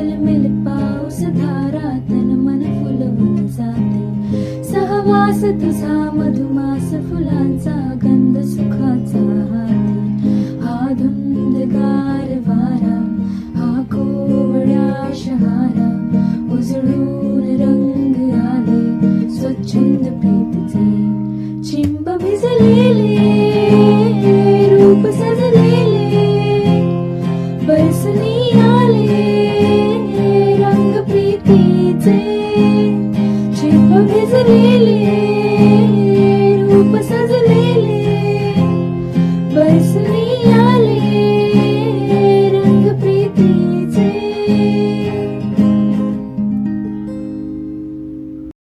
झिलमिल पाऊस धारा तन मन फुलवून जाते. सहवास तुझा मधुमास फुलांचा गंध सुखाचा हाती. हा धुंदगार वारा हा कोवळ्या शहारा उजळून रंग आले स्वच्छंद प्रीतीचे. चिंब भिजलेले रूप सजलेले बरसनी आले रंग प्रीतीचे. चिंब भिजलेले